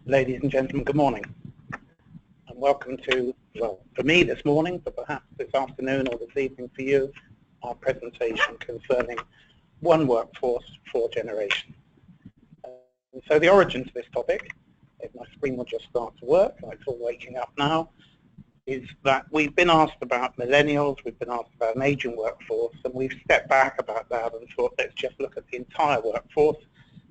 Ladies and gentlemen, good morning, and welcome to, well, for me this morning, but perhaps this afternoon or this evening for you, our presentation concerning one workforce, 4 generations. So the origin to this topic, if my screen will just start to work, it's all waking up now, is that we've been asked about millennials, we've been asked about an aging workforce, and we've stepped back about that and thought, let's just look at the entire workforce,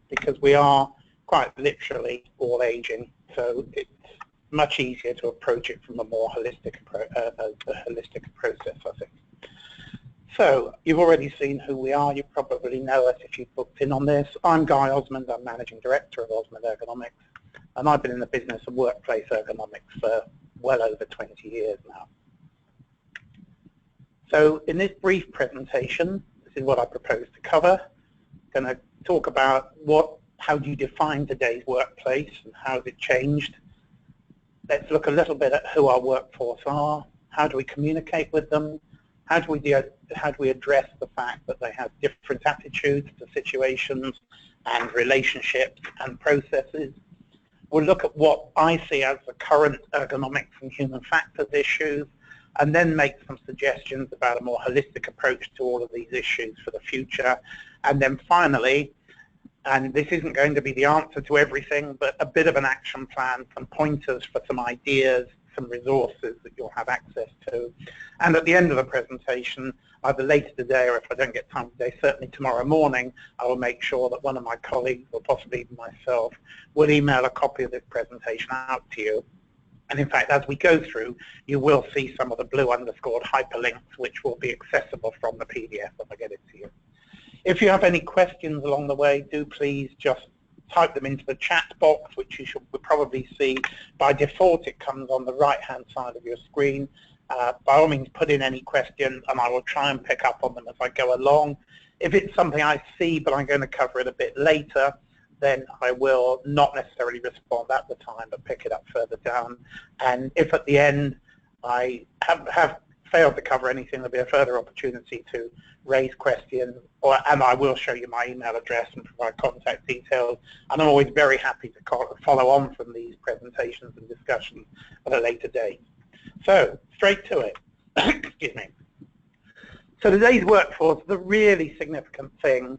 because we are quite literally all aging, so it's much easier to approach it from a more holistic process, I think. So you've already seen who we are. You probably know us if you've booked in on this. I'm Guy Osmond. I'm Managing Director of Osmond Ergonomics, and I've been in the business of workplace ergonomics for well over 20 years now. So in this brief presentation, this is what I propose to cover. I'm going to talk about how do you define today's workplace and how has it changed. Let's look a little bit at who our workforce are, how do we communicate with them, how do we address the fact that they have different attitudes to situations and relationships and processes. We'll look at what I see as the current ergonomics and human factors issues, and then make some suggestions about a more holistic approach to all of these issues for the future. And then finally, and this isn't going to be the answer to everything, but a bit of an action plan, some pointers for some ideas, some resources that you'll have access to. And at the end of the presentation, either later today or if I don't get time today, certainly tomorrow morning, I will make sure that one of my colleagues, or possibly even myself, will email a copy of this presentation out to you. And in fact, as we go through, you will see some of the blue underscored hyperlinks, which will be accessible from the PDF when I get it to you. If you have any questions along the way, do please just type them into the chat box, which you should probably see. By default, it comes on the right-hand side of your screen. By all means, put in any questions, and I will try and pick up on them as I go along. If it's something I see, but I'm going to cover it a bit later, then I will not necessarily respond at the time, but pick it up further down. And if at the end I have failed to cover anything, there'll be a further opportunity to raise questions, and I will show you my email address and provide contact details. And I'm always very happy to follow on from these presentations and discussions at a later date. So, straight to it. Excuse me. So today's workforce, the really significant thing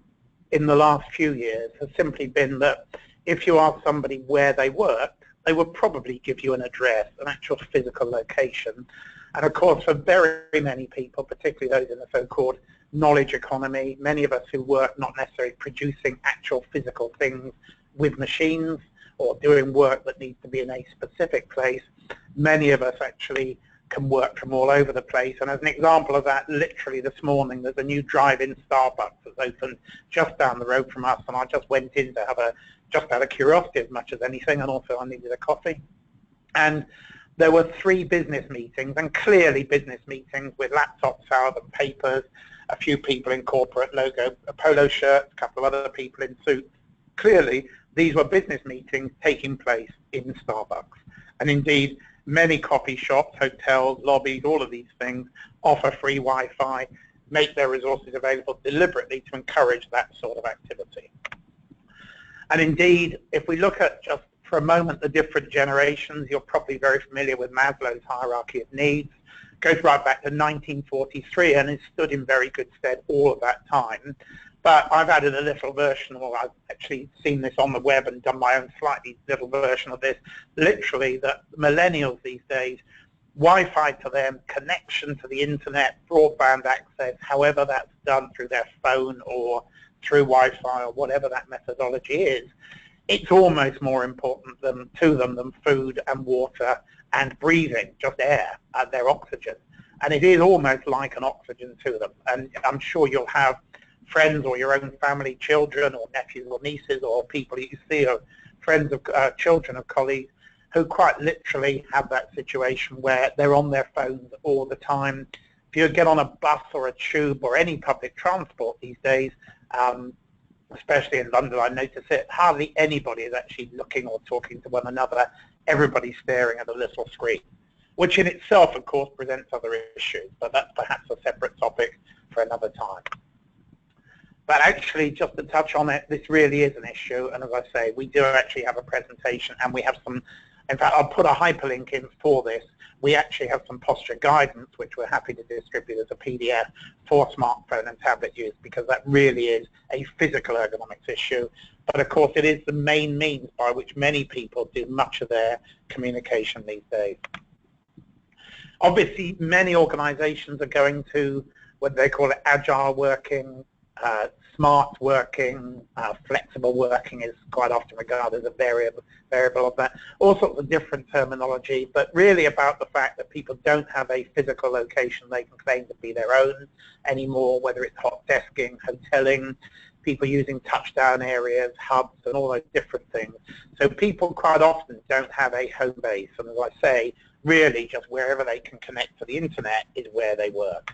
in the last few years has simply been that if you ask somebody where they work, they would probably give you an address, an actual physical location. And of course, for very many people, particularly those in the so-called knowledge economy, many of us who work not necessarily producing actual physical things with machines or doing work that needs to be in a specific place, many of us actually can work from all over the place. And as an example of that, literally this morning, there's a new drive-in Starbucks that's opened just down the road from us, and I just went in to have just out of curiosity as much as anything, and also I needed a coffee. And there were 3 business meetings, and clearly business meetings with laptops out and papers, a few people in corporate logo polo shirts, a couple of other people in suits. Clearly, these were business meetings taking place in Starbucks. And indeed, many coffee shops, hotels, lobbies, all of these things offer free Wi-Fi, make their resources available deliberately to encourage that sort of activity. And indeed, if we look at just for a moment the different generations, you're probably very familiar with Maslow's hierarchy of needs. Goes right back to 1943 and has stood in very good stead all of that time. But I've added a little version, or I've actually seen this on the web and done my own slightly little version of this, literally that millennials these days, Wi-Fi to them, connection to the internet, broadband access, however that's done through their phone or through Wi-Fi or whatever that methodology is, it's almost more important to them than food and water and breathing, just air, their oxygen. And it is almost like an oxygen to them. And I'm sure you'll have friends or your own family, children or nephews or nieces or people you see, or friends of children of colleagues, who quite literally have that situation where they're on their phones all the time. If you get on a bus or a tube or any public transport these days, especially in London, I notice it, hardly anybody is actually looking or talking to one another. Everybody's staring at a little screen, which in itself, of course, presents other issues, but that's perhaps a separate topic for another time. But actually, just to touch on it, this really is an issue, and as I say, we do actually have a presentation, and we have some, in fact, I'll put a hyperlink in for this. We actually have some posture guidance, which we're happy to distribute as a PDF for smartphone and tablet use, because that really is a physical ergonomics issue. But of course, it is the main means by which many people do much of their communication these days. Obviously, many organizations are going to what they call it agile working, smart working, flexible working is quite often regarded as a variable of that. All sorts of different terminology, but really about the fact that people don't have a physical location they can claim to be their own anymore, whether it's hot desking, hoteling, people using touchdown areas, hubs, and all those different things. So people quite often don't have a home base, and as I say, really just wherever they can connect to the internet is where they work.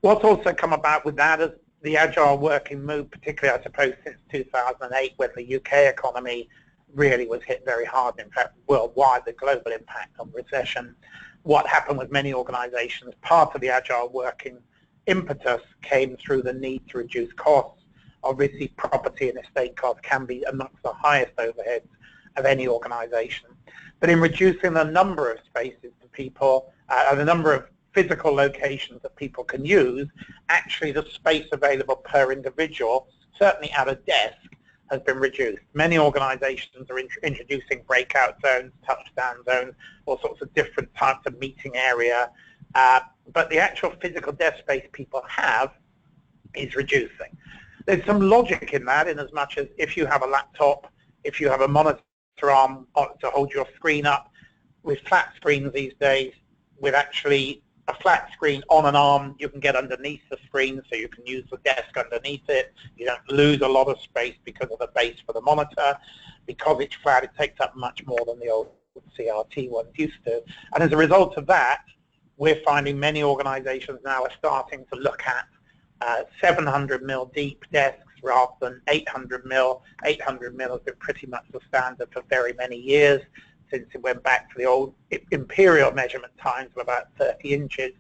What's also come about with that is the agile working move, particularly I suppose since 2008 when the UK economy really was hit very hard, in fact worldwide, the global impact on recession. What happened with many organizations, part of the agile working impetus came through the need to reduce costs. Obviously property and estate costs can be amongst the highest overheads of any organization. But in reducing the number of spaces for people, the number of physical locations that people can use, actually the space available per individual, certainly at a desk, has been reduced. Many organizations are introducing breakout zones, touchdown zones, all sorts of different types of meeting area, but the actual physical desk space people have is reducing. There's some logic in that, in as much as if you have a laptop, if you have a monitor arm to hold your screen up, with flat screens these days, with actually a flat screen on an arm, you can get underneath the screen, so you can use the desk underneath it. You don't lose a lot of space because of the base for the monitor. Because it's flat, it takes up much more than the old CRT ones used to. And as a result of that, we're finding many organizations now are starting to look at 700 mil deep desks rather than 800 mil. 800 mil has been pretty much the standard for very many years, since it went back to the old imperial measurement times of about 30 inches.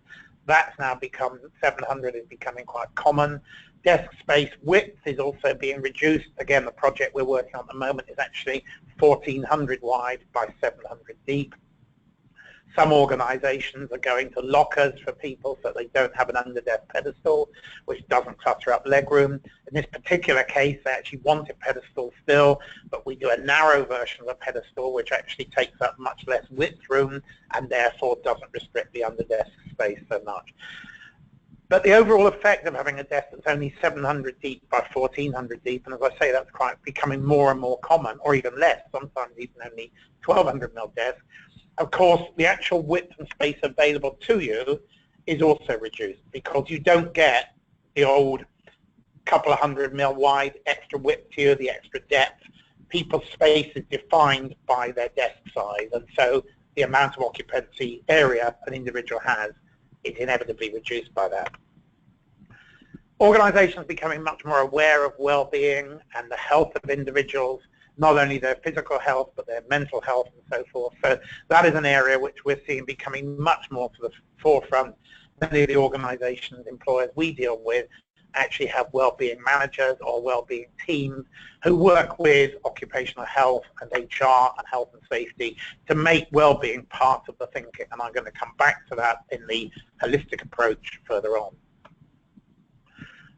That's now become, 700 is becoming quite common. Desk space width is also being reduced. Again, the project we're working on at the moment is actually 1400 wide by 700 deep. Some organizations are going to lockers for people so they don't have an under-desk pedestal, which doesn't clutter up legroom. In this particular case, they actually want a pedestal still, but we do a narrow version of a pedestal, which actually takes up much less width room and therefore doesn't restrict the under-desk space so much. But the overall effect of having a desk that's only 700 deep by 1400 deep, and as I say, that's quite becoming more and more common, or even less, sometimes even only 1200 mil desks. Of course, the actual width and space available to you is also reduced, because you don't get the old couple of 100 mil wide extra width to you, the extra depth. People's space is defined by their desk size, and so the amount of occupancy area an individual has is inevitably reduced by that. Organizations are becoming much more aware of well-being and the health of individuals, not only their physical health, but their mental health and so forth. So that is an area which we're seeing becoming much more to the forefront. Many of the organizations, employers we deal with actually have well-being managers or well-being teams who work with occupational health and HR and health and safety to make well-being part of the thinking. And I'm going to come back to that in the holistic approach further on.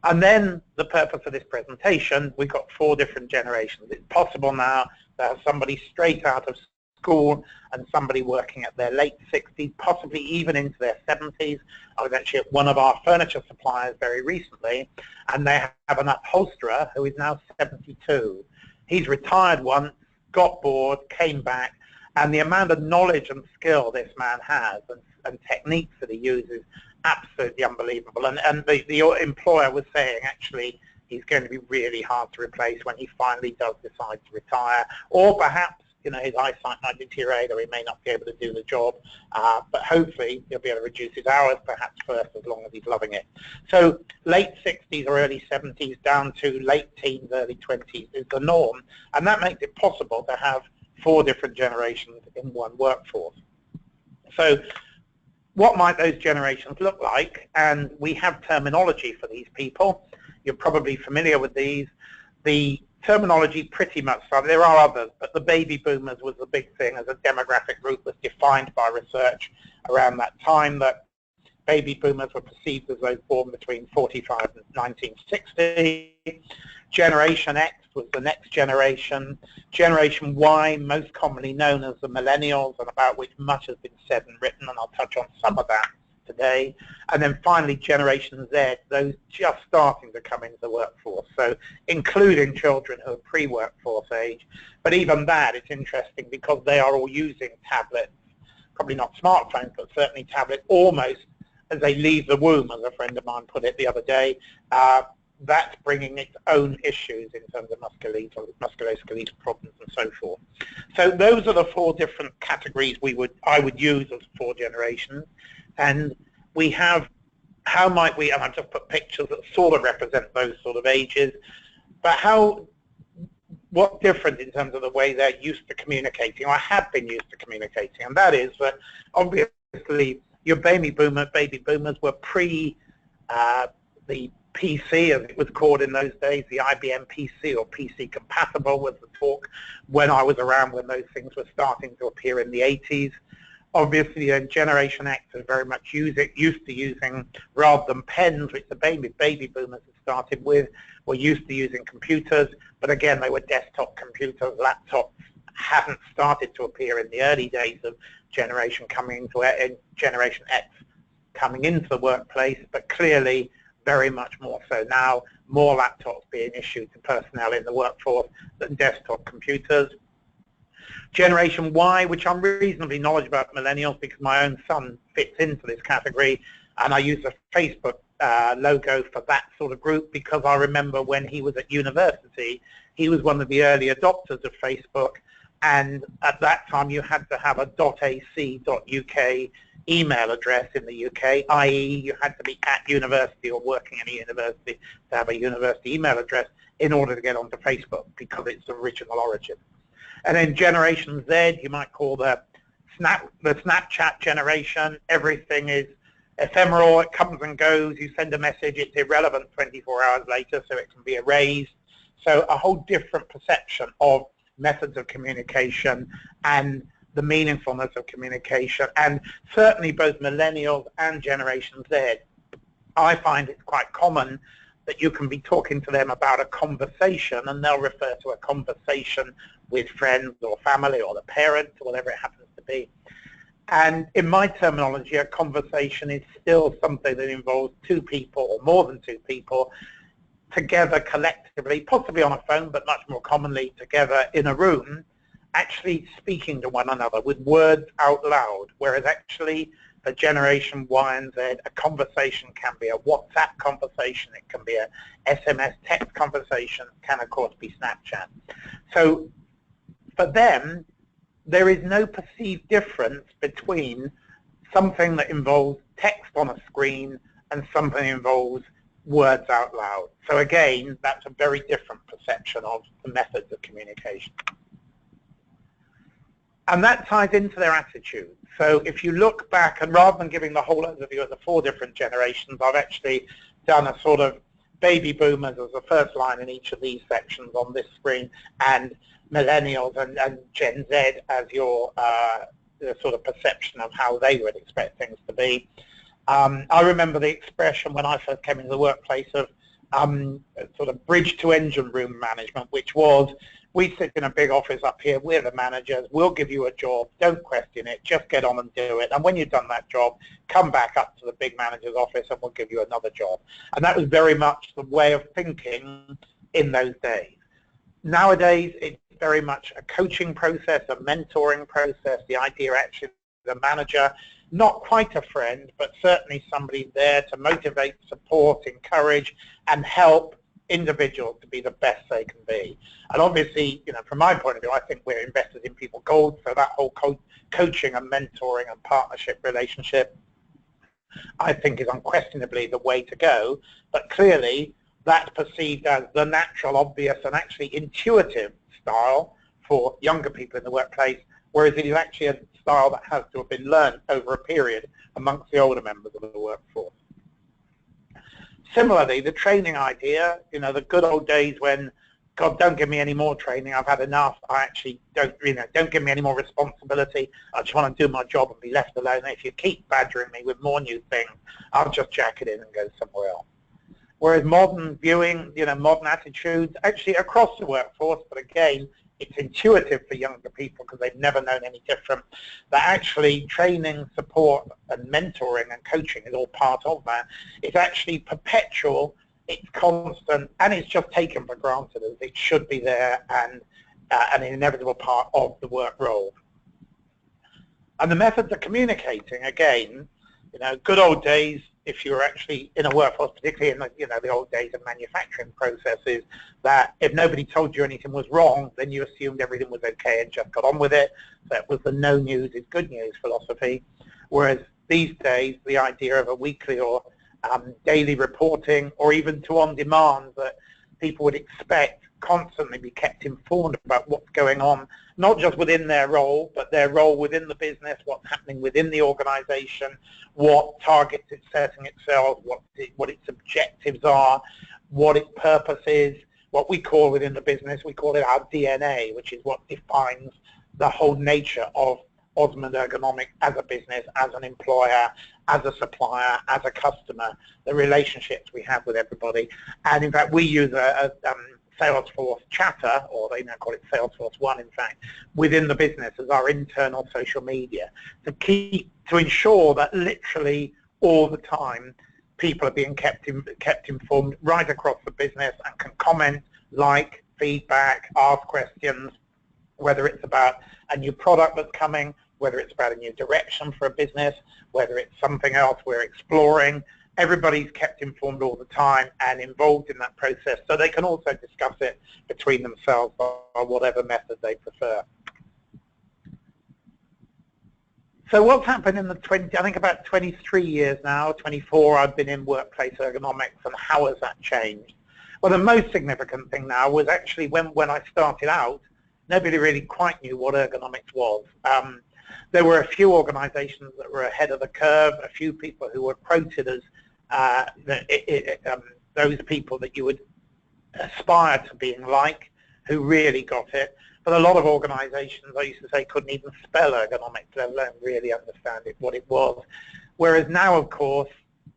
And then the purpose of this presentation, we've got 4 different generations. It's possible now to have somebody straight out of school and somebody working at their late 60s, possibly even into their 70s. I was actually at one of our furniture suppliers very recently, and they have an upholsterer who is now 72. He's retired once, got bored, came back, and the amount of knowledge and skill this man has and techniques that he uses, absolutely unbelievable. And the employer was saying actually he's going to be really hard to replace when he finally does decide to retire, or perhaps his eyesight might deteriorate, or he may not be able to do the job, but hopefully he'll be able to reduce his hours perhaps first, as long as he's loving it. So late 60s or early 70s down to late teens, early 20s is the norm, and that makes it possible to have 4 different generations in one workforce. So what might those generations look like? And we have terminology for these people. You're probably familiar with these. The terminology pretty much started, there are others, but the baby boomers was the big thing as a demographic group, was defined by research around that time, that baby boomers were perceived as those born between 45 and 1960. Generation X was the next generation. Generation Y, most commonly known as the millennials, and about which much has been said and written, and I'll touch on some of that today. And then finally, Generation Z, those just starting to come into the workforce, so including children who are pre-workforce age. But even that, it's interesting because they are all using tablets, probably not smartphones, but certainly tablets, almost as they leave the womb, as a friend of mine put it the other day. That's bringing its own issues in terms of musculoskeletal problems and so forth. So those are the four different categories I would use as 4 generations. And we have, how might we, and I've just put pictures that sort of represent those sort of ages, but what's different in terms of the way they're used to communicating, or have been used to communicating, and that is that obviously your baby boomers were pre the PC, as it was called in those days, the IBM PC, or PC compatible was the talk when I was around, when those things were starting to appear in the 80s. Obviously, Generation X is very much used to using, rather than pens, which the baby boomers had started with, were used to using computers, but again, they were desktop computers. Laptops hadn't started to appear in the early days of Generation X coming into the workplace, but clearly very much more so now, more laptops being issued to personnel in the workforce than desktop computers. Generation Y, which I'm reasonably knowledgeable about millennials because my own son fits into this category, and I use a Facebook logo for that sort of group because I remember when he was at university, he was one of the early adopters of Facebook, and at that time you had to have a .ac.uk email address in the UK, i.e. you had to be at university or working in a university to have a university email address in order to get onto Facebook because it's the original origin. And then Generation Z, you might call the Snapchat generation. Everything is ephemeral, it comes and goes, you send a message, it's irrelevant 24 hours later, so it can be erased. So a whole different perception of methods of communication and the meaningfulness of communication. And certainly both millennials and Generation Z, I find it's quite common that you can be talking to them about a conversation and they'll refer to a conversation with friends or family or the parents or whatever it happens to be. And in my terminology, a conversation is still something that involves 2 people or more than 2 people together collectively, possibly on a phone, but much more commonly together in a room, actually speaking to one another with words out loud, whereas actually for Generation Y and Z, a conversation can be a WhatsApp conversation, it can be a SMS text conversation, can of course be Snapchat. So for them, there is no perceived difference between something that involves text on a screen and something that involves words out loud. So again, that's a very different perception of the methods of communication. And that ties into their attitude. So if you look back, and rather than giving the whole overview of the 4 different generations, I've actually done a sort of baby boomers as the first line in each of these sections on this screen, and millennials and Gen Z as your sort of perception of how they would expect things to be. I remember the expression when I first came into the workplace of sort of bridge to engine room management, which was, we sit in a big office up here, we're the managers, we'll give you a job, don't question it, just get on and do it. And when you've done that job, come back up to the big manager's office and we'll give you another job. And that was very much the way of thinking in those days. Nowadays, it's very much a coaching process, a mentoring process, the idea actually the manager, not quite a friend, but certainly somebody there to motivate, support, encourage, and help individuals to be the best they can be. And obviously, you know, from my point of view, I think we're invested in people gold, so that whole coaching and mentoring and partnership relationship, I think, is unquestionably the way to go. But clearly, that's perceived as the natural, obvious, and actually intuitive style for younger people in the workplace, whereas it is actually a style that has to have been learned over a period amongst the older members of the workforce. Similarly, the training idea, the good old days when, God, don't give me any more training, I've had enough, I actually don't give me any more responsibility, I just want to do my job and be left alone. If you keep badgering me with more new things, I'll just jack it in and go somewhere else. Whereas modern viewing, modern attitudes, actually across the workforce, but again, it's intuitive for younger people because they've never known any different, that actually training, support, and mentoring and coaching is all part of that. It's actually perpetual, it's constant, and it's just taken for granted as it should be there and an inevitable part of the work role. And the methods of communicating, again, good old days, if you were actually in a workforce, particularly in the old days of manufacturing processes, that if nobody told you anything was wrong, then you assumed everything was okay and just got on with it. That was the no news is good news philosophy. Whereas these days, the idea of a weekly or daily reporting, or even to on-demand, that people would expect constantly be kept informed about what's going on, not just within their role, but their role within the business, what's happening within the organization, what targets it's setting itself, what its objectives are, what its purpose is, what we call within the business, we call it our DNA, which is what defines the whole nature of Osmond Ergonomics as a business, as an employer, as a supplier, as a customer, the relationships we have with everybody. And in fact, we use a Salesforce chatter, or they now call it Salesforce One, in fact, within the business as our internal social media to ensure that literally all the time people are being kept informed right across the business and can comment, like, feedback, ask questions, whether it's about a new product that's coming, whether it's about a new direction for a business, whether it's something else we're exploring. Everybody's kept informed all the time and involved in that process, so they can also discuss it between themselves or whatever method they prefer. So what's happened in the I think about 23 years now, 24, I've been in workplace ergonomics, and how has that changed? Well, the most significant thing now was actually when I started out, nobody really quite knew what ergonomics was. There were a few organizations that were ahead of the curve, a few people who were quoted as those people that you would aspire to being like, who really got it. But a lot of organizations, I used to say, couldn't even spell ergonomics, let alone really understand what it was. Whereas now, of course,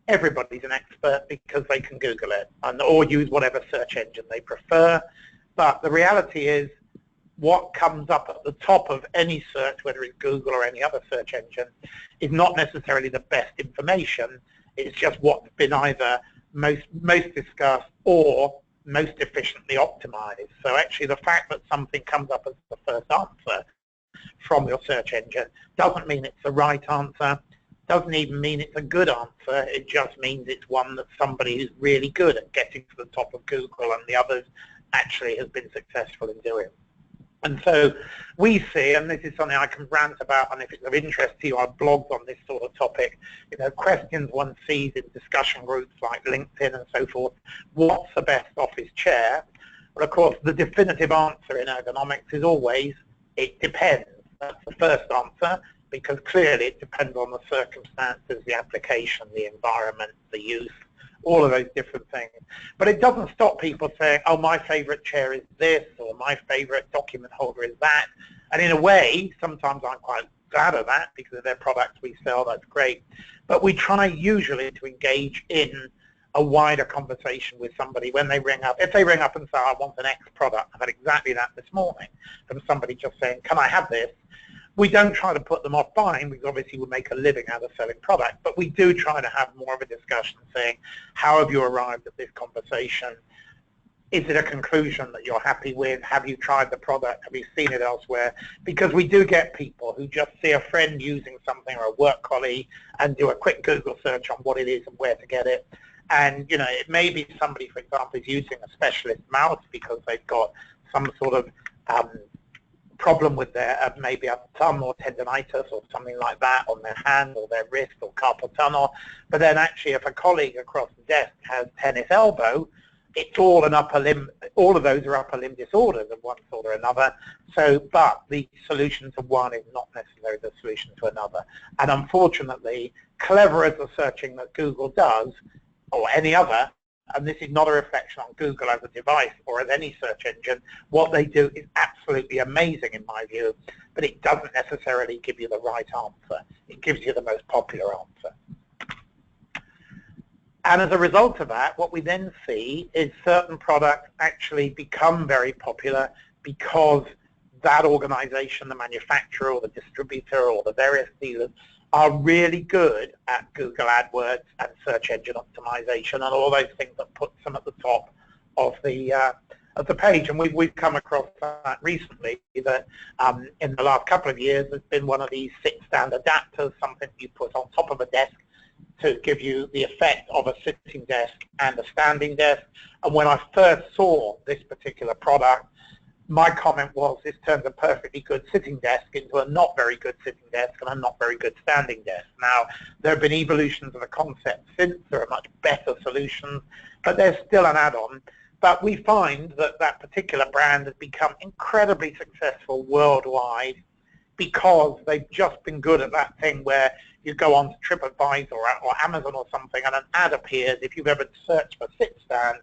everybody's an expert because they can Google it or use whatever search engine they prefer. But the reality is, what comes up at the top of any search, whether it's Google or any other search engine, is not necessarily the best information. It's just what's been either most discussed or most efficiently optimized. So actually the fact that something comes up as the first answer from your search engine doesn't mean it's the right answer, doesn't even mean it's a good answer. It just means it's one that somebody who's really good at getting to the top of Google and the others actually has been successful in doing. And so we see, and this is something I can rant about, and if it's of interest to you, I have blogs on this sort of topic, questions one sees in discussion groups like LinkedIn and so forth, what's the best office chair? Well, of course, the definitive answer in ergonomics is always, it depends. That's the first answer, because clearly it depends on the circumstances, the application, the environment, the use, all of those different things. But it doesn't stop people saying, oh, my favorite chair is this, or my favorite document holder is that. And in a way, sometimes I'm quite glad of that because of their products we sell, that's great. But we try usually to engage in a wider conversation with somebody when they ring up. If they ring up and say, I want an X product, I've had exactly that this morning from somebody just saying, can I have this? We don't try to put them off buying because obviously we make a living out of selling product, but we do try to have more of a discussion saying, how have you arrived at this conversation? Is it a conclusion that you're happy with? Have you tried the product? Have you seen it elsewhere? Because we do get people who just see a friend using something or a work colleague and do a quick Google search on what it is and where to get it. And, it may be somebody, for example, is using a specialist mouse because they've got some sort of problem with their maybe a thumb or tendonitis or something like that on their hand or their wrist or carpal tunnel. But then actually if a colleague across the desk has tennis elbow, it's all an upper limb, all of those are upper limb disorders of one sort or another. So, but the solution to one is not necessarily the solution to another. And unfortunately, clever as the searching that Google does, or any other, and this is not a reflection on Google as a device or as any search engine, what they do is absolutely amazing in my view, but it doesn't necessarily give you the right answer. It gives you the most popular answer. And as a result of that, what we then see is certain products actually become very popular because that organization, the manufacturer or the distributor or the various dealers, are really good at Google AdWords and search engine optimization and all those things that puts them at the top of the page. And we've come across that recently, that in the last couple of years there's been one of these sit-stand adapters, something you put on top of a desk to give you the effect of a sitting desk and a standing desk. And when I first saw this particular product, my comment was, this turns a perfectly good sitting desk into a not very good sitting desk and a not very good standing desk. Now, there have been evolutions of the concept since. There are much better solutions, but there's still an add-on. But we find that that particular brand has become incredibly successful worldwide because they've just been good at that thing where you go on to TripAdvisor or Amazon or something and an ad appears. If you've ever searched for sit stand,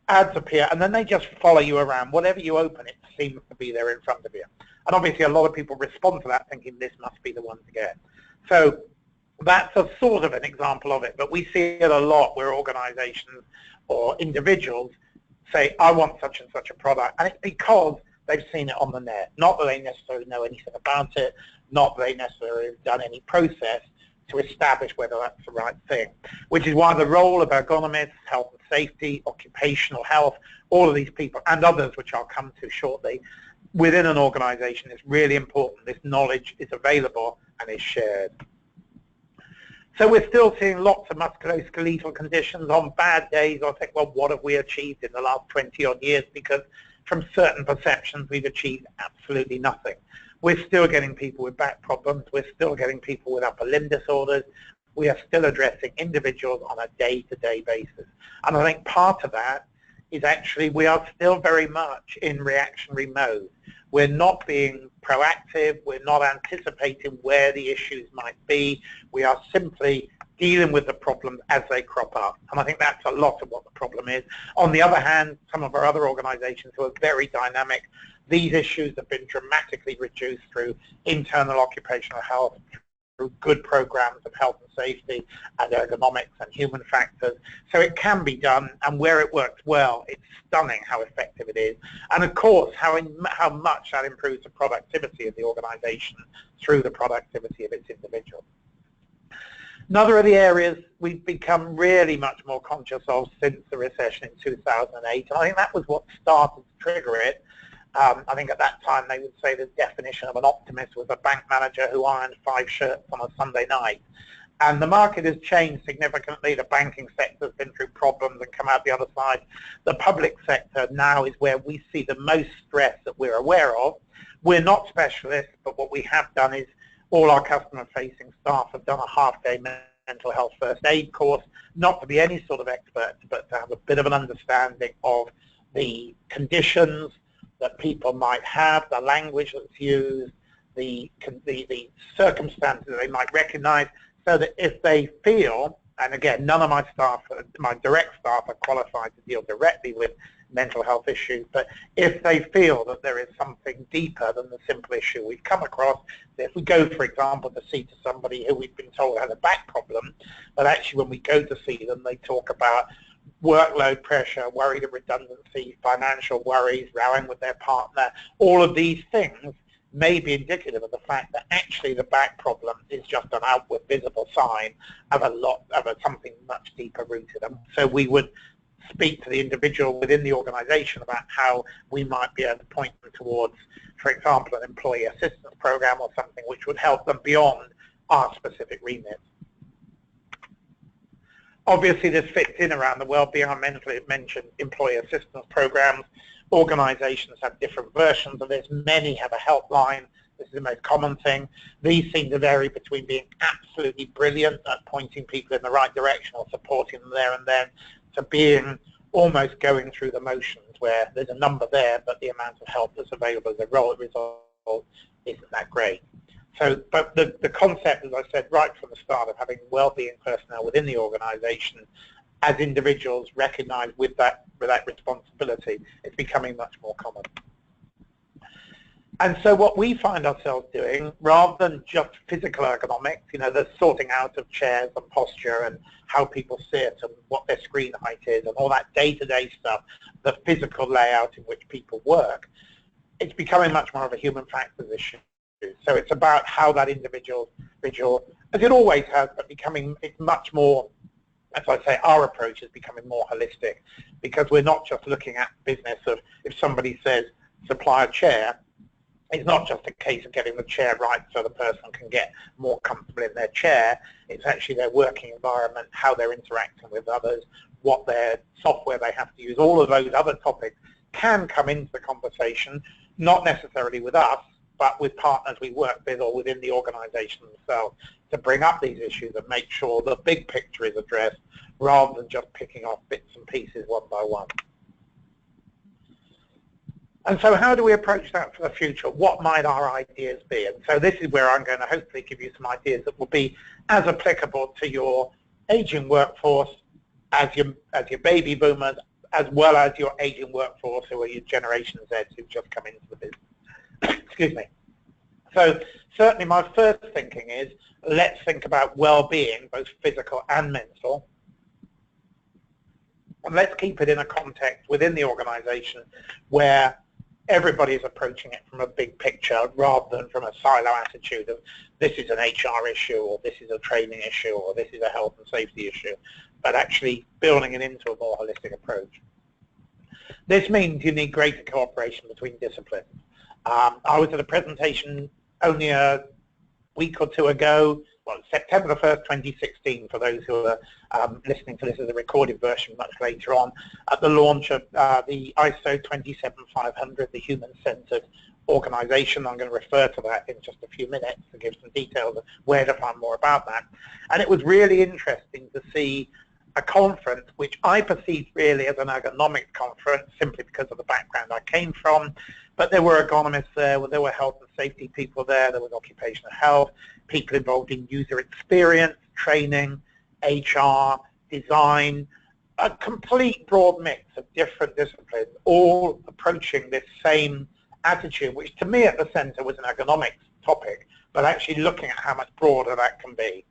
ads appear and then they just follow you around. Whatever you open, it seems to be there in front of you. And obviously a lot of people respond to that thinking this must be the one to get. So that's a sort of an example of it, but we see it a lot where organizations or individuals say, I want such and such a product, and it's because they've seen it on the net. Not that they necessarily know anything about it, not that they necessarily have done any process to establish whether that's the right thing, which is why the role of ergonomists, health and safety, occupational health, all of these people, and others, which I'll come to shortly, within an organization is really important. This knowledge is available and is shared. So we're still seeing lots of musculoskeletal conditions. On bad days, I think, well, what have we achieved in the last 20 odd years? Because from certain perceptions, we've achieved absolutely nothing. We're still getting people with back problems. We're still getting people with upper limb disorders. We are still addressing individuals on a day-to-day basis. And I think part of that is actually we are still very much in reactionary mode. We're not being proactive. We're not anticipating where the issues might be. We are simply dealing with the problems as they crop up. And I think that's a lot of what the problem is. On the other hand, some of our other organizations who are very dynamic, these issues have been dramatically reduced through internal occupational health, through good programs of health and safety and ergonomics and human factors. So it can be done, and where it works well, it's stunning how effective it is. And of course, how much that improves the productivity of the organization through the productivity of its individuals. Another of the areas we've become really much more conscious of since the recession in 2008, and I think that was what started to trigger it. I think at that time they would say the definition of an optimist was a bank manager who ironed 5 shirts on a Sunday night. And the market has changed significantly. The banking sector has been through problems and come out the other side. The public sector now is where we see the most stress that we're aware of. We're not specialists, but what we have done is all our customer-facing staff have done a half-day mental health first aid course, not to be any sort of expert, but to have a bit of an understanding of the conditions that people might have, the language that's used, the circumstances that they might recognize, so that if they feel, and again, none of my staff, my direct staff are qualified to deal directly with mental health issues, but if they feel that there is something deeper than the simple issue we've come across, if we go, for example, to see to somebody who we've been told has a back problem, but actually when we go to see them, they talk about workload pressure, worried of redundancy, financial worries, rowing with their partner, all of these things may be indicative of the fact that actually the back problem is just an outward visible sign of something much deeper rooted. And so we would speak to the individual within the organization about how we might be able to point them towards, for example, an employee assistance program or something which would help them beyond our specific remit. Obviously, this fits in around the Wellbeing. I mentioned employee assistance programs. Organizations have different versions of this. Many have a helpline. This is the most common thing. These seem to vary between being absolutely brilliant at pointing people in the right direction or supporting them there and then, to being almost going through the motions, where there's a number there, but the amount of help that's available as a result isn't that great. So, but the concept, as I said right from the start, of having well-being personnel within the organisation as individuals recognised with that responsibility, is becoming much more common. And so what we find ourselves doing, rather than just physical ergonomics, the sorting out of chairs and posture and how people sit and what their screen height is and all that day-to-day stuff, the physical layout in which people work, it's becoming much more of a human factors issue. So it's about how that individual, as it always has, but it's much more, as I say, our approach is becoming more holistic, because we're not just looking at business of, if somebody says supply a chair, it's not just a case of getting the chair right so the person can get more comfortable in their chair. It's actually their working environment, how they're interacting with others, what their software they have to use. All of those other topics can come into the conversation, not necessarily with us, but with partners we work with or within the organisation themselves, to bring up these issues and make sure the big picture is addressed, rather than just picking off bits and pieces one by one. And so how do we approach that for the future? What might our ideas be? And so this is where I'm going to hopefully give you some ideas that will be as applicable to your aging workforce as your baby boomers, as well as your aging workforce, who are your Generation Z who've just come into the business. Excuse me. So certainly my first thinking is, let's think about well-being, both physical and mental. And let's keep it in a context within the organisation where everybody is approaching it from a big picture, rather than from a silo attitude of this is an HR issue, or this is a training issue, or this is a health and safety issue, but actually building it into a more holistic approach. This means you need greater cooperation between disciplines. I was at a presentation only a week or two ago, well, September the 1st, 2016, for those who are listening to this as a recorded version much later on, at the launch of the ISO 27500, the human-centered organisation. I'm going to refer to that in just a few minutes to give some details of where to find more about that. And it was really interesting to see a conference which I perceived really as an ergonomics conference, simply because of the background I came from. But there were ergonomists there were health and safety people there was occupational health, people involved in user experience, training, HR, design, a complete broad mix of different disciplines, all approaching this same attitude, which to me at the center was an ergonomics topic, but actually looking at how much broader that can be.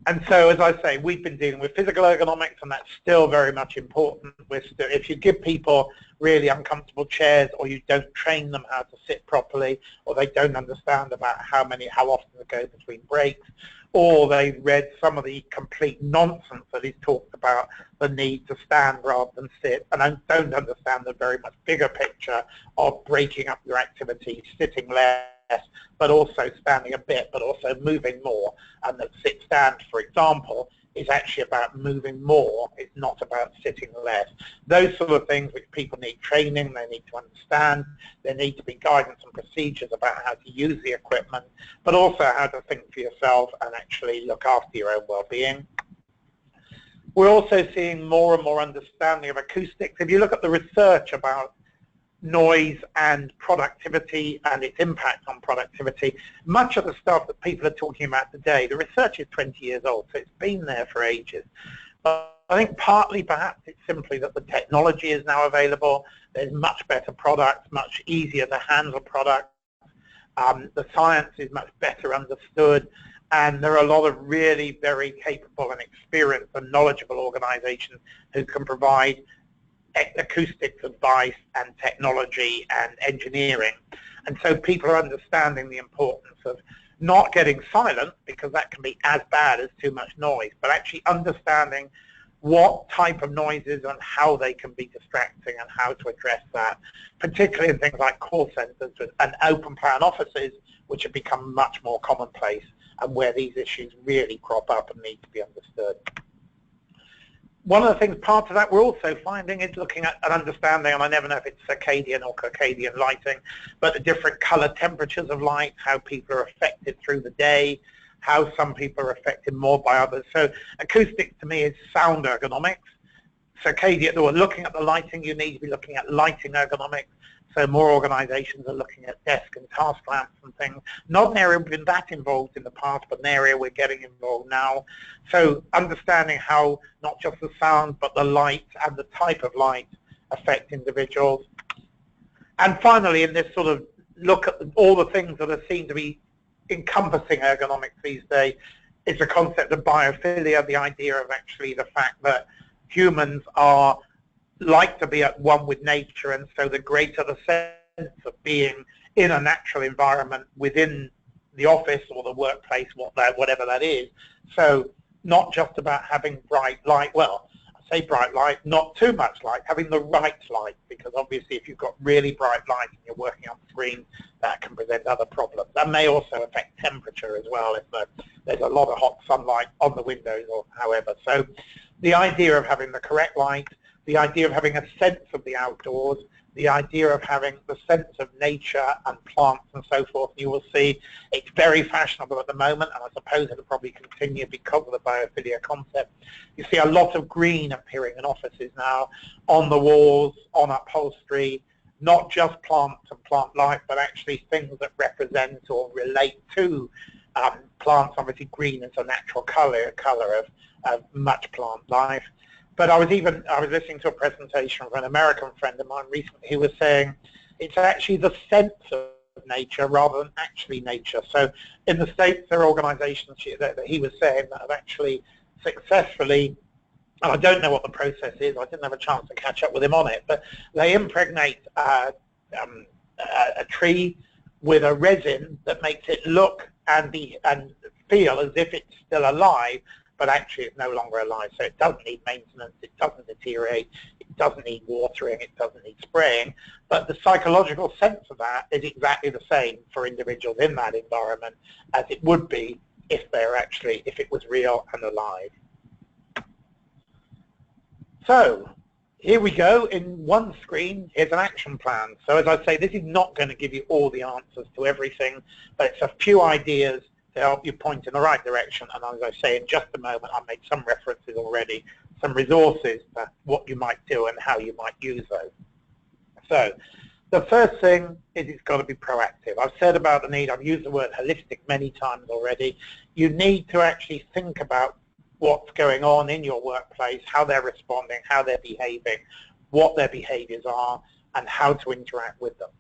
And so, as I say, we've been dealing with physical ergonomics, and that's still very much important. If you give people really uncomfortable chairs, or you don't train them how to sit properly, or they don't understand about how often to go between breaks, or they read some of the complete nonsense that is talked about, the need to stand rather than sit, and don't understand the very much bigger picture of breaking up your activities, sitting less, but also standing a bit, but also moving more. And that sit-stand, for example, is actually about moving more. It's not about sitting less. Those sort of things which people need training, they need to understand. There need to be guidance and procedures about how to use the equipment, but also how to think for yourself and actually look after your own well-being. We're also seeing more and more understanding of acoustics. If you look at the research about noise and productivity and its impact on productivity, much of the stuff that people are talking about today, the research is 20 years old, so it's been there for ages. But I think partly perhaps it's simply that the technology is now available, there's much better products, much easier to handle products, the science is much better understood, and there are a lot of really very capable and experienced and knowledgeable organizations who can provide acoustics advice and technology and engineering. And so people are understanding the importance of not getting silent, because that can be as bad as too much noise, but actually understanding what type of noises and how they can be distracting and how to address that, particularly in things like call centers and open plan offices, which have become much more commonplace and where these issues really crop up and need to be understood. One of the things, part of that we're also finding, is looking at an understanding, and I never know if it's circadian or circadian lighting, but the different color temperatures of light, how people are affected through the day, how some people are affected more by others. So acoustics to me is sound ergonomics. circadian, or looking at the lighting, you need to be looking at lighting ergonomics. So more organizations are looking at desk and task lamps and things. Not an area we've been that involved in the past, but an area we're getting involved now. So understanding how not just the sound, but the light and the type of light affect individuals. And finally, in this sort of look at all the things that are seen to be encompassing ergonomics these days, is the concept of biophilia, the idea of actually the fact that humans are like to be at one with nature, and so the greater the sense of being in a natural environment within the office or the workplace, whatever that is. So not just about having bright light, well, I say bright light, not too much light, having the right light, because obviously if you've got really bright light and you're working on screen, that can present other problems. That may also affect temperature as well if there's a lot of hot sunlight on the windows or however. So the idea of having the correct light, the idea of having a sense of the outdoors, the idea of having the sense of nature and plants and so forth. You will see it's very fashionable at the moment, and I suppose it'll probably continue because of the biophilia concept. You see a lot of green appearing in offices now, on the walls, on upholstery, not just plants and plant life, but actually things that represent or relate to plants. Obviously green is a natural color of much plant life. But I was listening to a presentation from an American friend of mine recently who was saying it's actually the sense of nature rather than actually nature. So in the States, there are organizations that he was saying that have actually successfully, and I don't know what the process is, I didn't have a chance to catch up with him on it, but they impregnate a tree with a resin that makes it look and feel as if it's still alive, but actually it's no longer alive. So it doesn't need maintenance, it doesn't deteriorate, it doesn't need watering, it doesn't need spraying, but the psychological sense of that is exactly the same for individuals in that environment as it would be if it was real and alive. So here we go. In one screen, here's an action plan. So as I say, this is not going to give you all the answers to everything, but it's a few ideas to help you point in the right direction. And as I say, in just a moment, I'll make some references already, some resources to what you might do and how you might use those. So the first thing is it's got to be proactive. I've said about the need, I've used the word holistic many times already. You need to actually think about what's going on in your workplace, how they're responding, how they're behaving, what their behaviors are, and how to interact with them.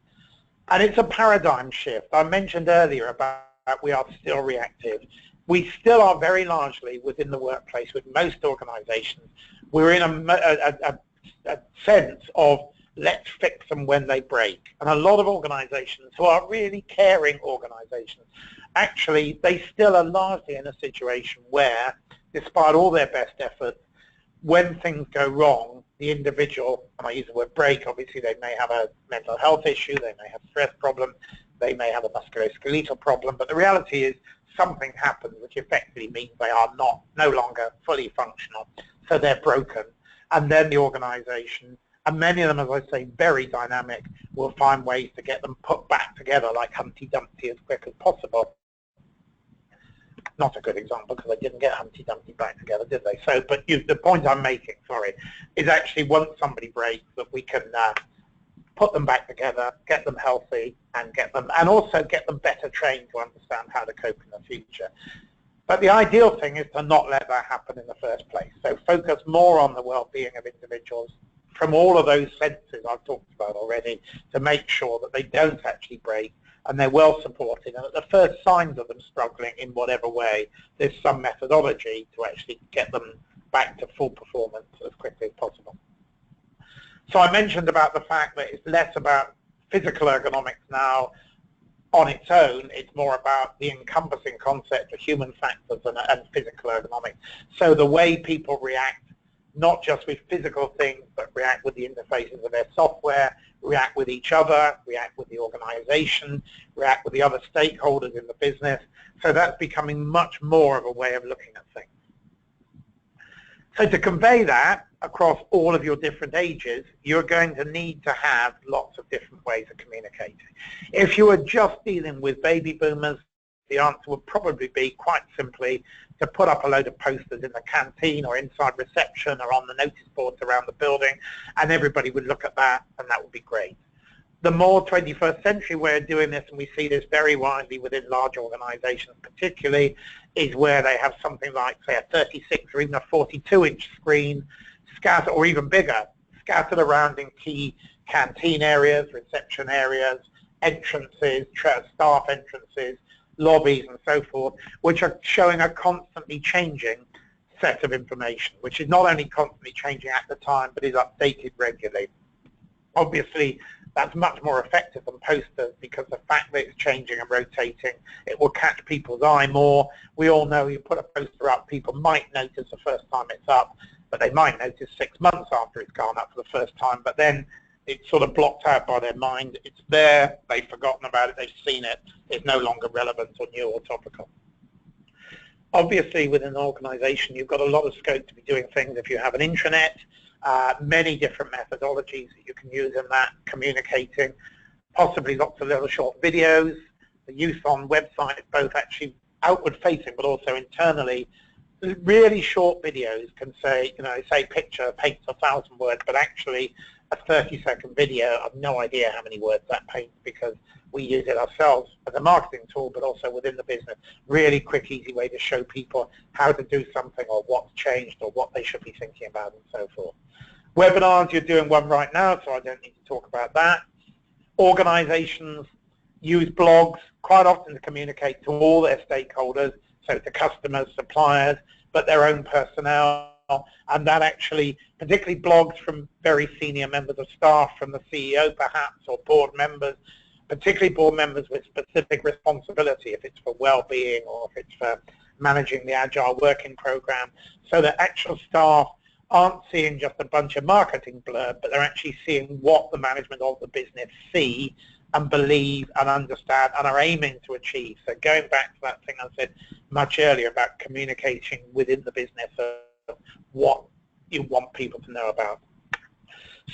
And it's a paradigm shift. I mentioned earlier about we are still reactive. We still are very largely within the workplace with most organizations. We're in a sense of let's fix them when they break. And a lot of organizations who are really caring organizations, actually they still are largely in a situation where, despite all their best efforts, when things go wrong, the individual, and I use the word break, obviously they may have a mental health issue, they may have stress problems, they may have a musculoskeletal problem, but the reality is something happens which effectively means they are no longer fully functional, so they're broken. And then the organization, and many of them, as I say, very dynamic, will find ways to get them put back together like Humpty Dumpty as quick as possible. Not a good example because they didn't get Humpty Dumpty back together, did they? So, but the point I'm making, sorry, is actually once somebody breaks, that we can put them back together, get them healthy, and also get them better trained to understand how to cope in the future. But the ideal thing is to not let that happen in the first place. So focus more on the well-being of individuals from all of those senses I've talked about already to make sure that they don't actually break and they're well supported. And at the first signs of them struggling in whatever way, there's some methodology to actually get them back to full performance as quickly as possible. So I mentioned about the fact that it's less about physical ergonomics now on its own, it's more about the encompassing concept of human factors and physical ergonomics. So the way people react, not just with physical things, but react with the interfaces of their software, react with each other, react with the organization, react with the other stakeholders in the business. So that's becoming much more of a way of looking at things. So to convey that across all of your different ages, you're going to need to have lots of different ways of communicating. If you are just dealing with baby boomers, the answer would probably be, quite simply, to put up a load of posters in the canteen or inside reception or on the notice boards around the building, and everybody would look at that, and that would be great. The more 21st century way of doing this, and we see this very widely within large organizations particularly, is where they have something like, say, a 36 or even a 42-inch screen, scattered, or even bigger, scattered around in key canteen areas, reception areas, entrances, staff entrances, lobbies, and so forth, which are showing a constantly changing set of information, which is not only constantly changing at the time, but is updated regularly. Obviously, that's much more effective than posters, because the fact that it's changing and rotating, it will catch people's eye more. We all know you put a poster up, people might notice the first time it's up, but they might notice 6 months after it's gone up for the first time, but then it's sort of blocked out by their mind. It's there, they've forgotten about it, they've seen it, it's no longer relevant or new or topical. Obviously, within an organization, you've got a lot of scope to be doing things if you have an intranet, many different methodologies that you can use in that, communicating, possibly lots of little short videos, the use on websites, both actually outward-facing but also internally. Really short videos can say, say picture paints 1,000 words, but actually a 30-second video, I've no idea how many words that paints, because we use it ourselves as a marketing tool, but also within the business. Really quick, easy way to show people how to do something, or what's changed, or what they should be thinking about, and so forth. Webinars, you're doing one right now, so I don't need to talk about that. Organizations use blogs quite often to communicate to all their stakeholders, so to customers, suppliers, but their own personnel, and that actually, particularly blogs from very senior members of staff, from the CEO perhaps, or board members, particularly board members with specific responsibility, if it's for well-being or if it's for managing the agile working program, so that actual staff aren't seeing just a bunch of marketing blurb, but they're actually seeing what the management of the business see and believe and understand and are aiming to achieve. So going back to that thing I said much earlier about communicating within the business of what you want people to know about.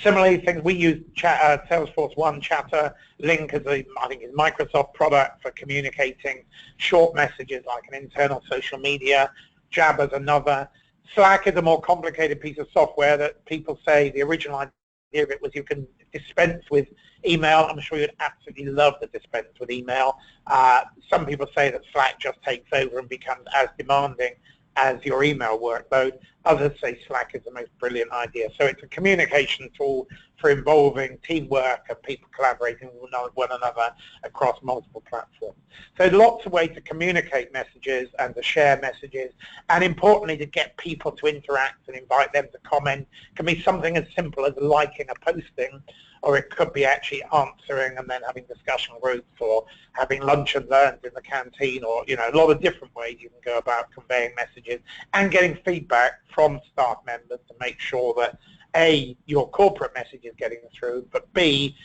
Similarly, things we use, Salesforce One Chatter, Link as I think is Microsoft product for communicating short messages like an internal social media, Jab as another. Slack is a more complicated piece of software that people say the original idea of it was you can dispense with email. I'm sure you'd absolutely love to dispense with email. Some people say that Slack just takes over and becomes as demanding as your email workload. Others say Slack is the most brilliant idea. So it's a communication tool for involving teamwork and people collaborating with one another across multiple platforms. So lots of ways to communicate messages and to share messages, and importantly to get people to interact and invite them to comment. It can be something as simple as liking a posting, or it could be actually answering and then having discussion groups, or having lunch and learns in the canteen, or a lot of different ways you can go about conveying messages and getting feedback from staff members to make sure that A, your corporate message is getting through, but B,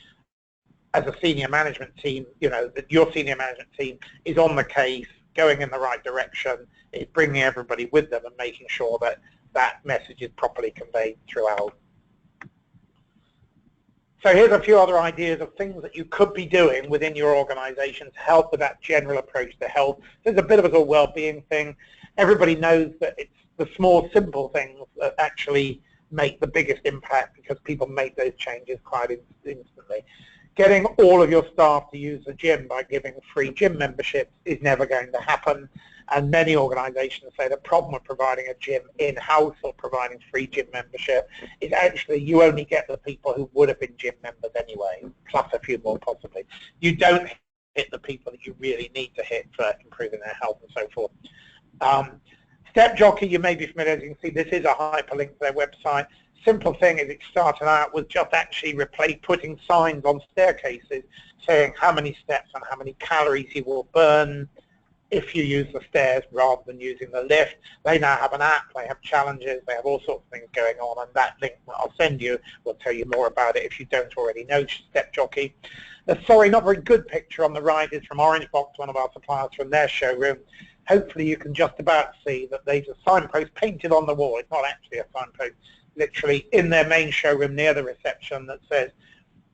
as a senior management team, that your senior management team is on the case, going in the right direction, is bringing everybody with them and making sure that that message is properly conveyed throughout. So here's a few other ideas of things that you could be doing within your organization to help with that general approach to health. There's a bit of a well-being thing. Everybody knows that it's the small, simple things that actually make the biggest impact, because people make those changes quite instantly. Getting all of your staff to use the gym by giving free gym memberships is never going to happen. And many organizations say the problem with providing a gym in-house or providing free gym membership is actually you only get the people who would have been gym members anyway, plus a few more possibly. You don't hit the people that you really need to hit for improving their health and so forth. Step Jockey, you may be familiar, as you can see, this is a hyperlink to their website. Simple thing is it started out with just actually putting signs on staircases saying how many steps and how many calories you will burn if you use the stairs rather than using the lift. They now have an app, they have challenges, they have all sorts of things going on, and that link that I'll send you will tell you more about it if you don't already know Step Jockey. The not very good picture on the right is from Orange Box, one of our suppliers, from their showroom. Hopefully you can just about see that there's a signpost painted on the wall. It's not actually a signpost, literally in their main showroom near the reception, that says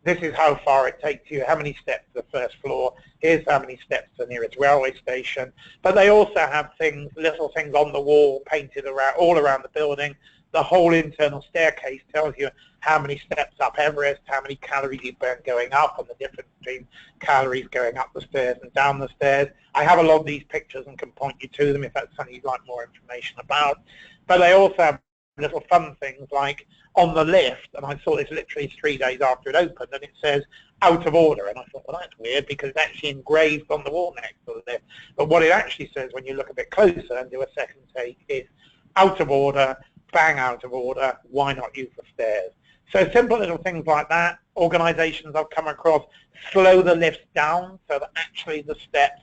this is how far it takes you, how many steps to the first floor, here's how many steps to the nearest railway station. But they also have things, little things on the wall painted around, all around the building. The whole internal staircase tells you how many steps up Everest, how many calories you burn going up, and the difference between calories going up the stairs and down the stairs. I have a lot of these pictures and can point you to them if that's something you'd like more information about. But they also have little fun things like on the lift, and I saw this literally 3 days after it opened, and it says out of order, and I thought, well, that's weird because it's actually engraved on the wall next to the lift. But what it actually says when you look a bit closer and do a second take is out of order, bang out of order, why not use the stairs? So simple little things like that. Organizations I've come across slow the lifts down so that actually the steps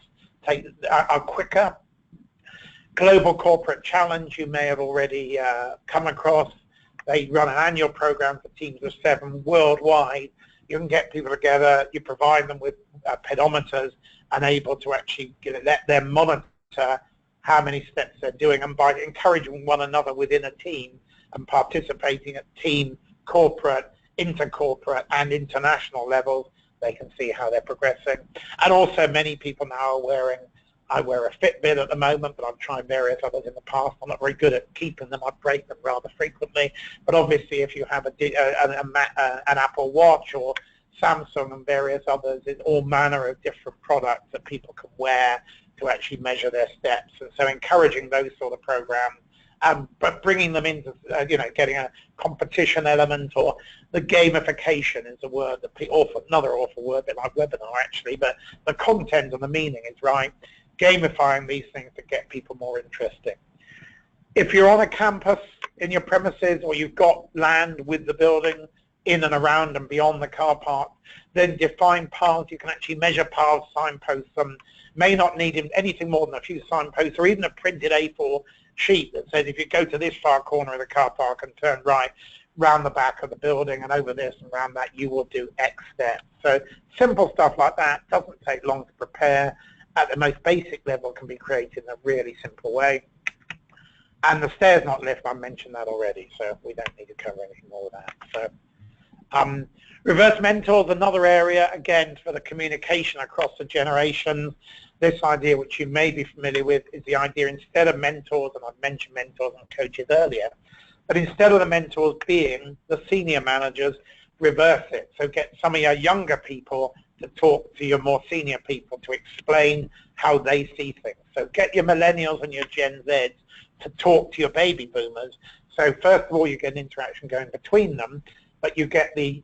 are quicker. Global Corporate Challenge you may have already come across. They run an annual program for teams of 7 worldwide. You can get people together, you provide them with pedometers and able to actually let them monitor how many steps they're doing, and by encouraging one another within a team and participating at team, corporate, intercorporate and international levels, they can see how they're progressing. And also many people now are wearing, I wear a Fitbit at the moment, but I've tried various others in the past. I'm not very good at keeping them. I break them rather frequently. But obviously if you have an Apple Watch or Samsung and various others, it's all manner of different products that people can wear to actually measure their steps. And so encouraging those sort of programs, but bringing them into, getting a competition element, or the gamification is a word that another awful word, a bit like webinar actually, but the content and the meaning is right. Gamifying these things to get people more interesting. If you're on a campus in your premises, or you've got land with the building in and around and beyond the car park, then define paths. You can actually measure paths, signposts. Some may not need anything more than a few signposts, or even a printed A4 sheet that says if you go to this far corner of the car park and turn right, round the back of the building and over this and round that, you will do X steps. So simple stuff like that doesn't take long to prepare. At the most basic level can be created in a really simple way. And the stairs not lift, I mentioned that already, so we don't need to cover anything more of that. So reverse mentors, another area, again, for the communication across the generations. This idea, which you may be familiar with, is the idea instead of mentors, and I've mentioned mentors and coaches earlier, but instead of the mentors being the senior managers, reverse it. So get some of your younger people to talk to your more senior people to explain how they see things. So get your millennials and your Gen Zs to talk to your baby boomers. So first of all, you get an interaction going between them, but you get the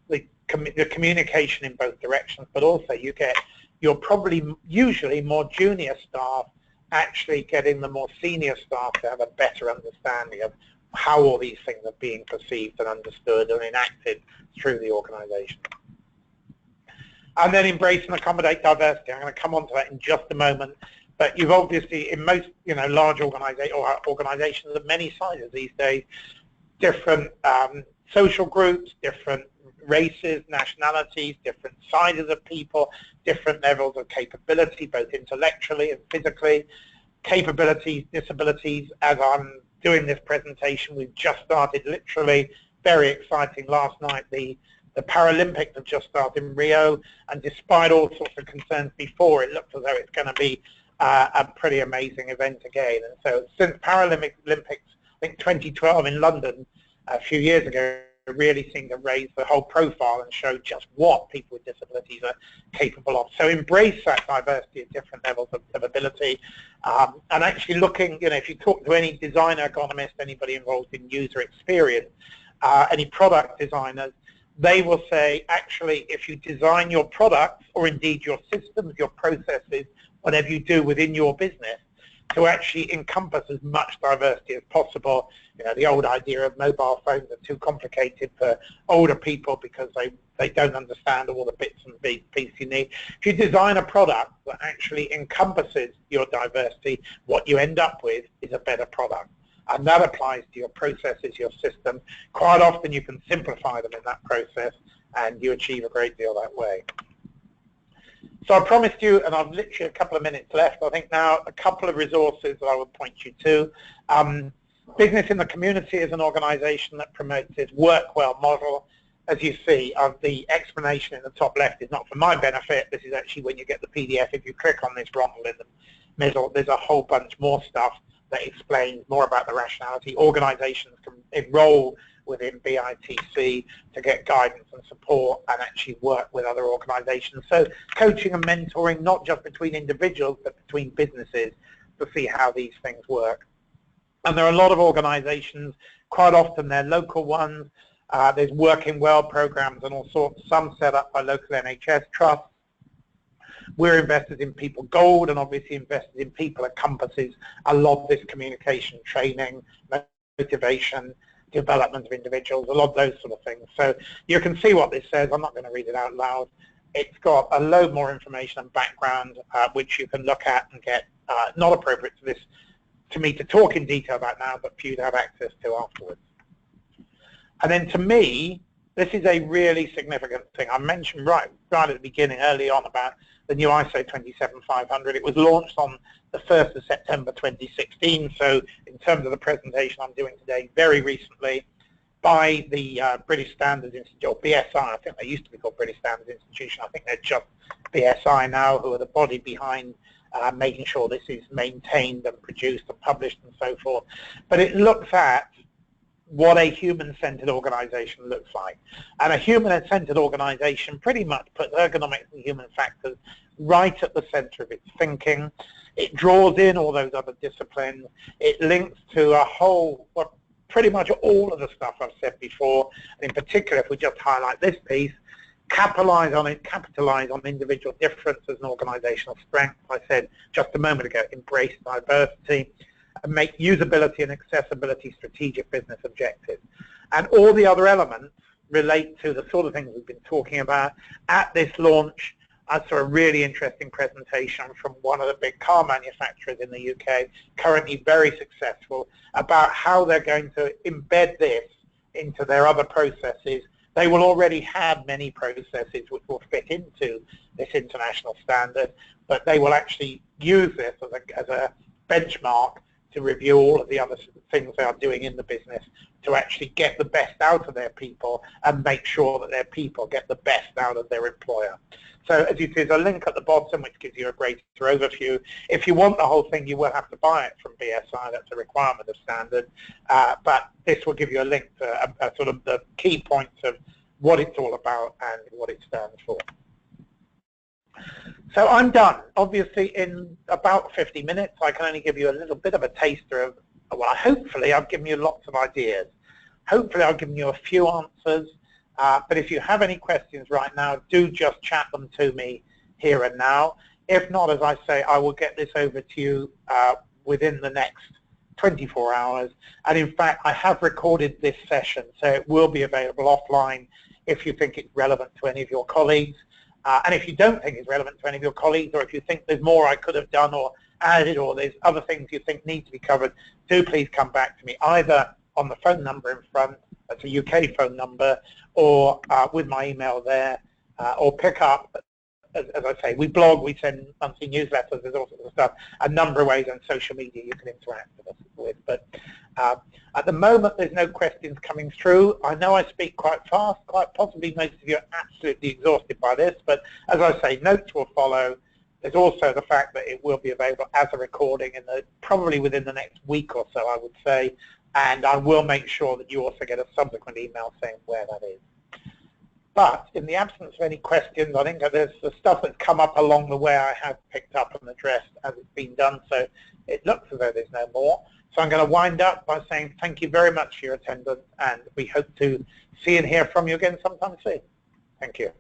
communication in both directions, but also you get your probably usually more junior staff actually getting the more senior staff to have a better understanding of how all these things are being perceived and understood and enacted through the organization. And then embrace and accommodate diversity. I'm going to come on to that in just a moment. But you've obviously, in most large organizations of many sizes these days, different social groups, different races, nationalities, different sizes of people, different levels of capability, both intellectually and physically, capabilities, disabilities. As I'm doing this presentation, we've just started, literally very exciting last night, the Paralympics have just started in Rio, and despite all sorts of concerns before, it looks as though it's going to be a pretty amazing event again. And so since Paralympics, I think 2012 in London, a few years ago, really seemed to raise the whole profile and show just what people with disabilities are capable of. So embrace that diversity at different levels of ability, and actually looking, if you talk to any design ergonomist, anybody involved in user experience, any product designers, they will say, actually, if you design your products, or indeed your systems, your processes, whatever you do within your business, to actually encompass as much diversity as possible. The old idea of mobile phones are too complicated for older people because they don't understand all the bits and pieces you need. If you design a product that actually encompasses your diversity, what you end up with is a better product. And that applies to your processes, your systems. Quite often you can simplify them in that process, and you achieve a great deal that way. So I promised you, and I've literally a couple of minutes left, I think now, a couple of resources that I would point you to. Business in the Community is an organization that promotes its Work Well model. as you see, the explanation in the top left is not for my benefit. This is actually when you get the PDF. If you click on this Ronald in the middle, there's a whole bunch more stuff that explains more about the rationality. Organizations can enroll within BITC to get guidance and support and actually work with other organizations. So coaching and mentoring, not just between individuals, but between businesses to see how these things work. And there are a lot of organizations, quite often they're local ones. There's working well programs and all sorts, some set up by local NHS trusts. We're invested in People Gold, and obviously invested in people encompasses a lot of this communication, training, motivation, development of individuals, a lot of those sort of things. So you can see what this says. I'm not going to read it out loud. It's got a load more information and background which you can look at and get, not appropriate to this, to me to talk in detail about now, but for you to have access to afterwards. And then to me, this is a really significant thing. I mentioned right at the beginning, early on, about the new ISO 27500. It was launched on the 1st of September 2016, so in terms of the presentation I'm doing today, very recently, by the British Standards Institute, or BSI. I think they used to be called British Standards Institution. I think they're just BSI now, who are the body behind making sure this is maintained and produced and published and so forth. But it looks at what a human-centered organization looks like. And a human-centered organization pretty much puts ergonomics and human factors right at the center of its thinking. It draws in all those other disciplines. It links to a whole, well, pretty much all of the stuff I've said before. And in particular, if we just highlight this piece, capitalize on individual difference as an organizational strength. I said just a moment ago, embrace diversity, and make usability and accessibility strategic business objectives. And all the other elements relate to the sort of things we've been talking about. At this launch, I saw a really interesting presentation from one of the big car manufacturers in the UK, currently very successful, about how they're going to embed this into their other processes. They will already have many processes which will fit into this international standard, but they will actually use this as a benchmark to review all of the other things they are doing in the business to actually get the best out of their people and make sure that their people get the best out of their employer. So as you see, there's a link at the bottom which gives you a greater overview. If you want the whole thing, you will have to buy it from BSI. That's a requirement of standard. But this will give you a link to a sort of the key points of what it's all about and what it stands for. So I'm done. Obviously, in about 50 minutes, I can only give you a little bit of a taster of, well, hopefully I've given you lots of ideas. Hopefully I've given you a few answers. But if you have any questions right now, do just chat them to me here and now. If not, as I say, I will get this over to you within the next 24 hours. And in fact, I have recorded this session, so it will be available offline if you think it's relevant to any of your colleagues. And if you don't think it's relevant to any of your colleagues, or if you think there's more I could have done or added, or there's other things you think need to be covered, do please come back to me, either on the phone number in front, that's a UK phone number, or with my email there, or pick up, as I say, we blog, we send monthly newsletters, there's all sorts of stuff, a number of ways on social media you can interact with us with. But at the moment, there's no questions coming through. I know I speak quite fast, quite possibly most of you are absolutely exhausted by this, but as I say, notes will follow. There's also the fact that it will be available as a recording in probably within the next week or so, I would say, and I will make sure that you also get a subsequent email saying where that is. But in the absence of any questions, I think there's the stuff that's come up along the way I have picked up and addressed as it's been done, so it looks as though there's no more. So I'm going to wind up by saying thank you very much for your attendance, and we hope to see and hear from you again sometime soon. Thank you.